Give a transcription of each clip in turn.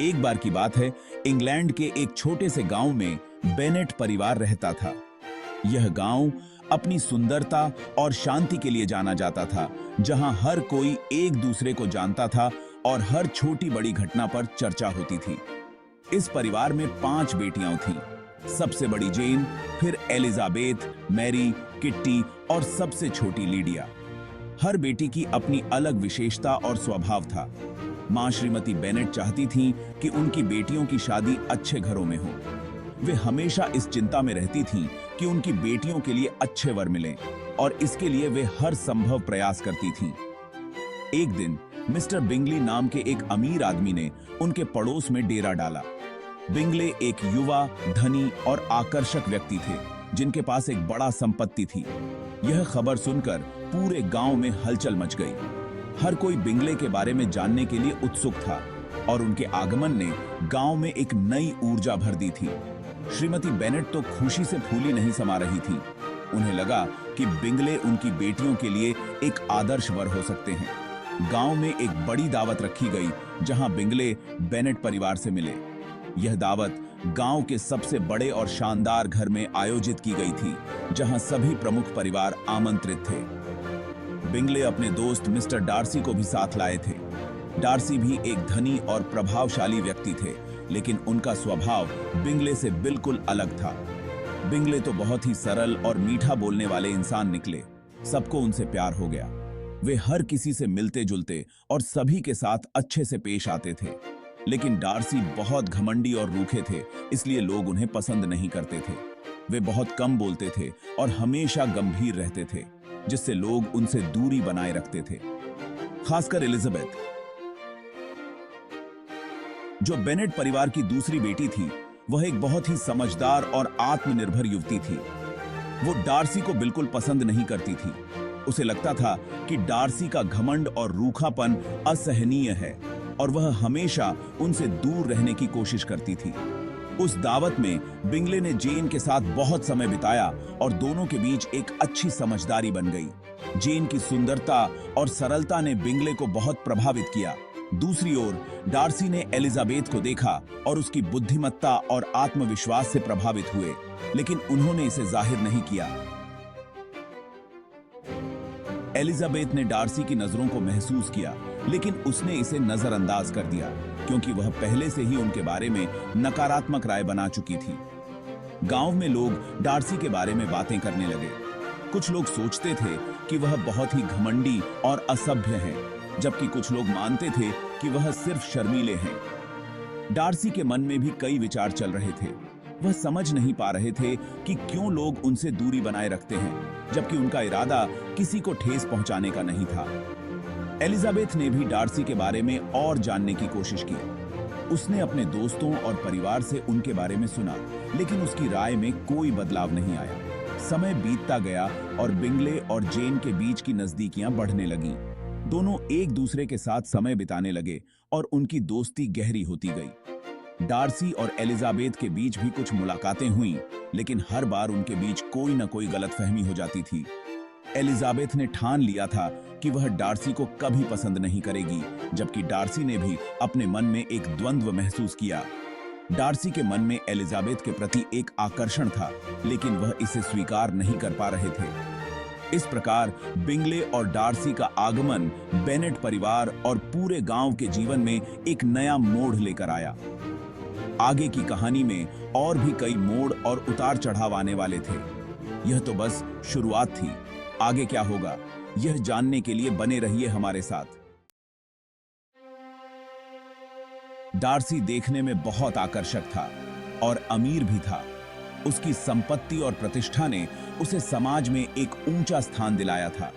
एक बार की बात है, इंग्लैंड के एक छोटे से गांव में बेनेट परिवार रहता था। यह गांव अपनी सुंदरता और शांति के लिए जाना जाता था, जहां हर कोई एक दूसरे को जानता था और हर छोटी बड़ी घटना पर चर्चा होती थी। इस परिवार में 5 बेटियां थीं। सबसे बड़ी जेन, फिर एलिजाबेथ, मैरी, किट्टी और सबसे छोटी लीडिया। हर बेटी की अपनी अलग विशेषता और स्वभाव था। मां श्रीमती बेनेट चाहती थीं कि उनकी बेटियों की शादी अच्छे घरों में हो। वे हमेशा इस चिंता में रहती थीं कि उनकी बेटियों के लिए अच्छे वर मिलें और इसके लिए वे हर संभव प्रयास करती थीं। एक दिन मिस्टर बिंगली नाम के एक अमीर आदमी ने उनके पड़ोस में डेरा डाला। बिंगले एक युवा, धनी और आकर्षक व्यक्ति थे, जिनके पास एक बड़ा संपत्ति थी। यह खबर सुनकर पूरे गांव में हलचल मच गई। हर कोई बिंगले के बारे में जानने के लिए उत्सुक था और उनके आगमन ने गांव में एक नई ऊर्जा भर दी थी। श्रीमती बेनेट तो खुशी से फूली नहीं समा रही थी। उन्हें लगा कि बिंगले उनकी बेटियों के लिए एक आदर्श वर हो सकते हैं। गांव में एक बड़ी दावत रखी गई, जहां बिंगले बेनेट परिवार से मिले। यह दावत गांव के सबसे बड़े और शानदार घर में आयोजित की गई थी, जहां सभी प्रमुख परिवार आमंत्रित थे। बिंगले अपने दोस्त मिस्टर डार्सी को भी साथ लाए थे। डार्सी भी एक धनी और प्रभावशाली व्यक्ति थे, लेकिन उनका स्वभाव बिंगले से बिल्कुल अलग था। बिंगले तो बहुत ही सरल और मीठा बोलने वाले इंसान निकले। सबको उनसे प्यार हो गया। वे हर किसी से मिलते जुलते और सभी के साथ अच्छे से पेश आते थे। लेकिन डार्सी बहुत घमंडी और रूखे थे, इसलिए लोग उन्हें पसंद नहीं करते थे। वे बहुत कम बोलते थे और हमेशा गंभीर रहते थे, जिससे लोग उनसे दूरी बनाए रखते थे। खासकर एलिजाबेथ, जो बेनेट परिवार की दूसरी बेटी थी, वह एक बहुत ही समझदार और आत्मनिर्भर युवती थी। वो डार्सी को बिल्कुल पसंद नहीं करती थी। उसे लगता था कि डार्सी का घमंड और रूखापन असहनीय है और वह हमेशा उनसे दूर रहने की कोशिश करती थी। उस दावत में बिंगले ने जेन के साथ बहुत समय बिताया और दोनों के बीच एक अच्छी समझदारी बन गई। जेन की सुंदरता और सरलता ने बिंगले को बहुत प्रभावित किया। दूसरी ओर डार्सी ने एलिजाबेथ को देखा और उसकी बुद्धिमत्ता और आत्मविश्वास से प्रभावित हुए, लेकिन उन्होंने इसे जाहिर नहीं किया। एलिजाबेथ ने डार्सी की नजरों को महसूस किया, लेकिन उसने इसे नजरअंदाज कर दिया, क्योंकि वह पहले से ही उनके बारे में नकारात्मक राय बना चुकी थी। गांव में लोग डार्सी के बारे में बातें करने लगे। कुछ लोग सोचते थे कि वह बहुत ही घमंडी और असभ्य है, जबकि कुछ लोग मानते थे कि वह सिर्फ शर्मीले हैं। डार्सी के मन में भी कई विचार चल रहे थे। वह समझ नहीं पा रहे थे कि क्यों लोग उनसे दूरी बनाए रखते हैं, जबकि उनका इरादा किसी को ठेस पहुंचाने का नहीं था। एलिजाबेथ ने भी डार्सी के बारे में और जानने की कोशिश की। उसने अपने दोस्तों और परिवार से उनके बारे में सुना, लेकिन उसकी राय में कोई बदलाव नहीं आया। समय बीतता गया और बिंगले और जेन के बीच की नजदीकियां बढ़ने लगीं। दोनों एक दूसरे के साथ समय बिताने लगे और उनकी दोस्ती गहरी होती गई। डार्सी और एलिजाबेथ के बीच भी कुछ मुलाकातें हुईं, लेकिन हर बार उनके बीच कोई न कोई गलतफहमी हो जाती थी। एलिजाबेथ ने ठान लिया था कि वह डार्सी को कभी पसंद नहीं करेगी, जबकि डार्सी ने भी अपने मन में एक द्वंद्व महसूस किया। डार्सी के मन में एलिजाबेथ के प्रति एक आकर्षण था, लेकिन वह इसे स्वीकार नहीं कर पा रहे थे। इस प्रकार बिंगले और डार्सी का आगमन बेनेट परिवार और पूरे गांव के जीवन में एक नया मोड़ लेकर आया। आगे की कहानी में और भी कई मोड़ और उतार चढ़ाव आने वाले थे। यह तो बस शुरुआत थी। आगे क्या होगा, यह जानने के लिए बने रहिए हमारे साथ। डार्सी देखने में बहुत आकर्षक था और अमीर भी था। उसकी संपत्ति और प्रतिष्ठा ने उसे समाज में एक ऊंचा स्थान दिलाया था।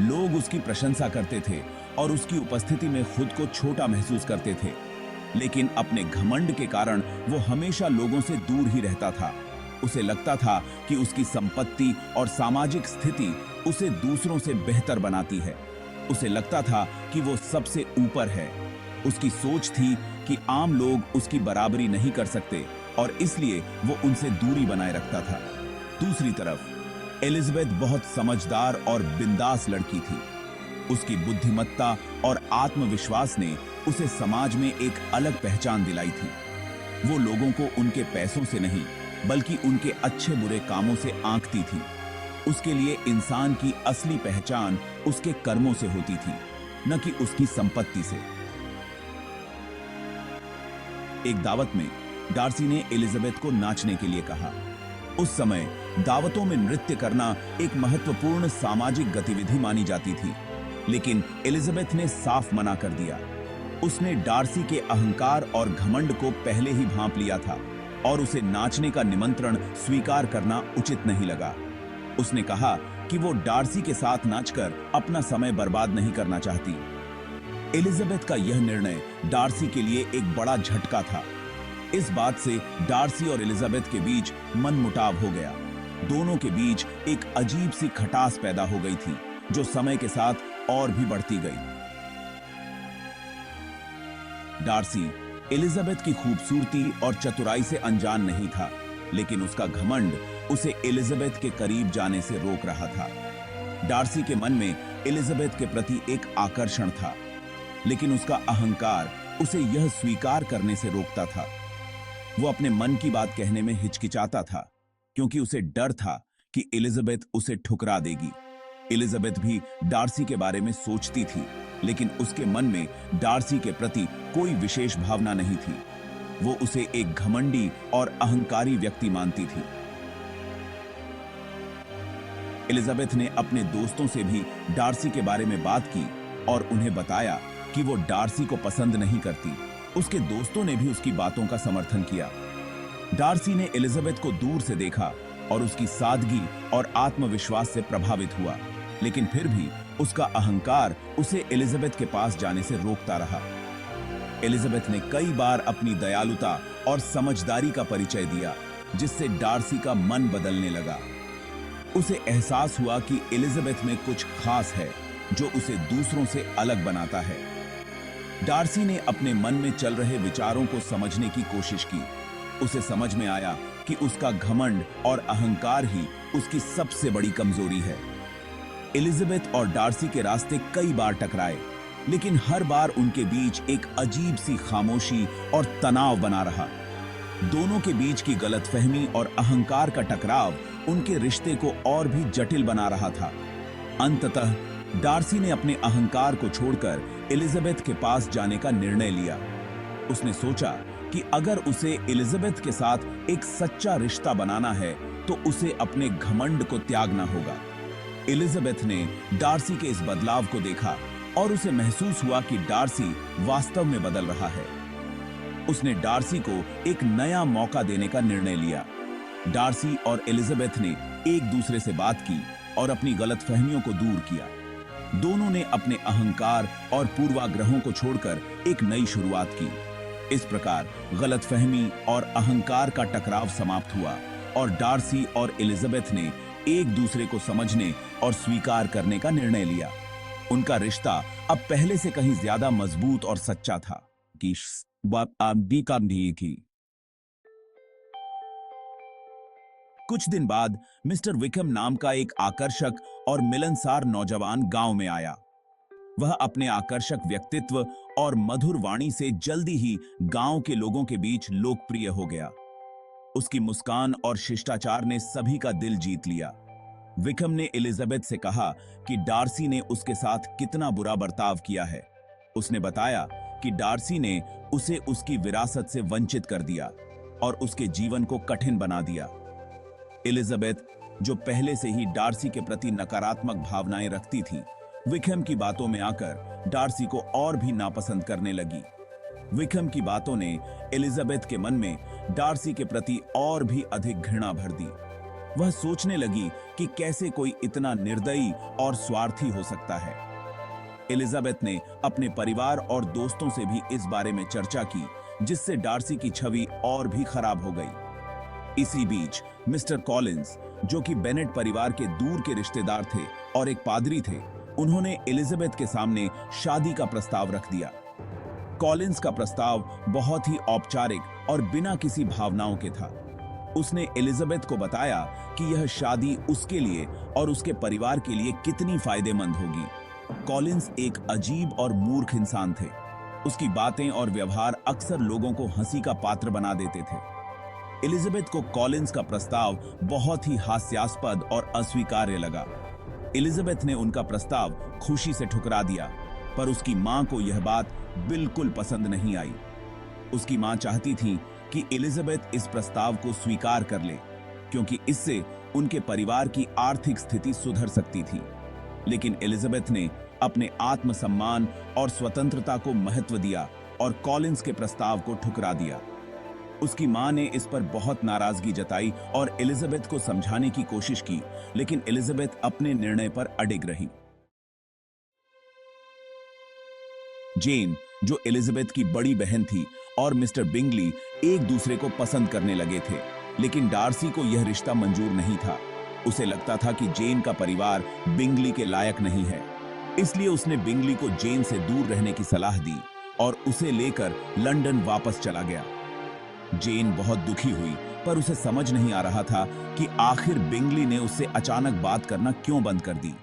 लोग उसकी प्रशंसा करते थे और उसकी उपस्थिति में खुद को छोटा महसूस करते थे, लेकिन अपने घमंड के कारण वो हमेशा लोगों से दूर ही रहता था। उसे लगता था कि उसकी संपत्ति और सामाजिक स्थिति उसे दूसरों से बेहतर बनाती है। उसे लगता था कि वो सबसे ऊपर है। उसकी सोच थी कि आम लोग उसकी बराबरी नहीं कर सकते और इसलिए वो उनसे दूरी बनाए रखता था। दूसरी तरफ एलिजाबेथ बहुत समझदार और बिंदास लड़की थी। उसकी बुद्धिमत्ता और आत्मविश्वास ने उसे समाज में एक अलग पहचान दिलाई थी। वो लोगों को उनके पैसों से नहीं बल्कि उनके अच्छे बुरे कामों से आंकती थी। उसके लिए इंसान की असली पहचान उसके कर्मों से होती थी, न कि उसकी संपत्ति से। एक दावत में डार्सी ने एलिजाबेथ को नाचने के लिए कहा। उस समय दावतों में नृत्य करना एक महत्वपूर्ण सामाजिक गतिविधि मानी जाती थी, लेकिन एलिजाबेथ ने साफ मना कर दिया। उसने डार्सी के अहंकार और घमंड को पहले ही भांप लिया था और उसे नाचने का निमंत्रण स्वीकार करना उचित नहीं लगा। उसने कहा कि वो डार्सी के साथ नाचकर अपना समय बर्बाद नहीं करना चाहती। एलिजाबेथ का यह निर्णय डार्सी के लिए एक बड़ा झटका था। इस बात से डार्सी और एलिजाबेथ के बीच मनमुटाव हो गया। दोनों के बीच एक अजीब सी खटास पैदा हो गई थी, जो समय के साथ और भी बढ़ती गई। डार्सी एलिजाबेथ की खूबसूरती और चतुराई से अनजान नहीं था, लेकिन उसका घमंड उसे एलिजाबेथ के करीब जाने से रोक रहा था। डार्सी के मन में एलिजाबेथ के प्रति एक आकर्षण था, लेकिन उसका अहंकार उसे यह स्वीकार करने से रोकता था। वो अपने मन की बात कहने में हिचकिचाता था, क्योंकि उसे डर था कि एलिजाबेथ उसे ठुकरा देगी। एलिजाबेथ भी डार्सी के बारे में सोचती थी, लेकिन उसके मन में डार्सी के प्रति कोई विशेष भावना नहीं थी। वो उसे एक घमंडी और अहंकारी व्यक्ति मानती थी। एलिजाबेथ ने अपने दोस्तों से भी डार्सी के बारे में बात की और उन्हें बताया कि वो डार्सी को पसंद नहीं करती। उसके दोस्तों ने भी उसकी बातों का समर्थन किया। डार्सी ने एलिजाबेथ को दूर से देखा और उसकी सादगी और आत्मविश्वास से प्रभावित हुआ, लेकिन फिर भी उसका अहंकार उसे एलिजाबेथ के पास जाने से रोकता रहा। एलिजाबेथ ने कई बार अपनी दयालुता और समझदारी का परिचय दिया, जिससे डार्सी का मन बदलने लगा। उसे एहसास हुआ कि एलिजाबेथ में कुछ खास है जो उसे दूसरों से अलग बनाता है। डार्सी ने अपने मन में चल रहे विचारों को समझने की कोशिश की। उसे समझ में आया कि उसका घमंड और अहंकार ही उसकी सबसे बड़ी कमजोरी है। एलिजाबेथ और डार्सी के रास्ते कई बार टकराए, लेकिन हर बार उनके बीच एक अजीब सी खामोशी और तनाव बना रहा। दोनों के बीच की गलतफहमी और अहंकार का टकराव उनके रिश्ते को और भी जटिल बना रहा था। अंततः डार्सी ने अपने अहंकार को छोड़कर एलिजाबेथ के पास जाने का निर्णय लिया। उसने सोचा कि अगर उसे एलिजाबेथ के साथ एक सच्चा रिश्ता बनाना है तो उसे अपने घमंड को त्यागना होगा। एलिजाबेथ ने डार्सी के इस बदलाव को देखा और उसे महसूस हुआ कि डार्सी वास्तव में बदल रहा है। उसने डार्सी को एक नया मौका देने का निर्णय लिया। डार्सी और एलिजाबेथ ने एक दूसरे से बात की और अपनी गलतफहमियों को दूर किया। दोनों ने अपने अहंकार और पूर्वाग्रहों को छोड़कर एक नई शुरुआत की। इस प्रकार गलतफहमी और अहंकार का टकराव समाप्त हुआ और डार्सी और एलिजाबेथ ने एक दूसरे को समझने और स्वीकार करने का निर्णय लिया। उनका रिश्ता अब पहले से कहीं ज्यादा मजबूत और सच्चा था। कुछ दिन बाद मिस्टर विकम नाम का एक आकर्षक और मिलनसार नौजवान गांव में आया। वह अपने आकर्षक व्यक्तित्व और मधुर वाणी से जल्दी ही गांव के लोगों के बीच लोकप्रिय हो गया। उसकी मुस्कान और शिष्टाचार ने सभी का दिल जीत लिया। विकम ने एलिजाबेथ से कहा कि डार्सी ने उसके साथ कितना बुरा बर्ताव किया है। उसने बताया कि डार्सी ने उसे उसकी विरासत से वंचित कर दिया और उसके जीवन को कठिन बना दिया। एलिजाबेथ, जो पहले से ही डार्सी के प्रति नकारात्मक भावनाएं रखती थी, विकम की बातों में आकर डार्सी को और भी नापसंद करने लगी। विकम की बातों ने एलिजाबेथ के मन में डार्सी के प्रति और भी अधिक घृणा भर दी। वह सोचने लगी कि कैसे कोई इतना निर्दयी और स्वार्थी हो सकता है। एलिजाबेथ ने अपने परिवार और दोस्तों से भी इस बारे में चर्चा की, जिससे डार्सी की छवि और भी खराब हो गई। इसी बीच मिस्टर कॉलिंस, जो कि बेनेट परिवार के दूर के रिश्तेदार थे और एक पादरी थे, उन्होंने एलिजाबेथ के सामने शादी का प्रस्ताव रख दिया। कॉलिंस का प्रस्ताव बहुत ही औपचारिक और बिना किसी भावनाओं के था। उसने एलिजाबेथ को बताया कि यह शादी उसके लिए और उसके परिवार के लिए कितनी फायदेमंद होगी। कॉलिंस एक अजीब और मूर्ख इंसान थे। उसकी बातें और व्यवहार अक्सर लोगों को हंसी का पात्र बना देते थे। एलिजाबेथ को कॉलिंस का प्रस्ताव बहुत ही हास्यास्पद और अस्वीकार्य लगा। एलिजाबेथ ने उनका प्रस्ताव खुशी से ठुकरा दिया, पर उसकी मां को यह बात बिल्कुल पसंद नहीं आई। उसकी मां चाहती थी कि एलिजाबेथ इस प्रस्ताव को स्वीकार कर ले, क्योंकि इससे उनके परिवार की आर्थिक स्थिति सुधर सकती थी। लेकिन एलिजाबेथ ने अपने आत्मसम्मान और स्वतंत्रता को महत्व दिया और कॉलिंस के प्रस्ताव को ठुकरा दिया। उसकी मां ने इस पर बहुत नाराजगी जताई और एलिजाबेथ को समझाने की कोशिश की, लेकिन एलिजाबेथ अपने निर्णय पर अडिग रही। जेन, जो एलिजाबेथ की बड़ी बहन थी, और मिस्टर बिंगली एक दूसरे को पसंद करने लगे थे, लेकिन डार्सी को यह रिश्ता मंजूर नहीं था। उसे लगता था कि जेन का परिवार बिंगली के लायक नहीं है, इसलिए उसने बिंगली को जेन से दूर रहने की सलाह दी और उसे लेकर लंदन वापस चला गया। जेन बहुत दुखी हुई, पर उसे समझ नहीं आ रहा था कि आखिर बिंगली ने उससे अचानक बात करना क्यों बंद कर दी।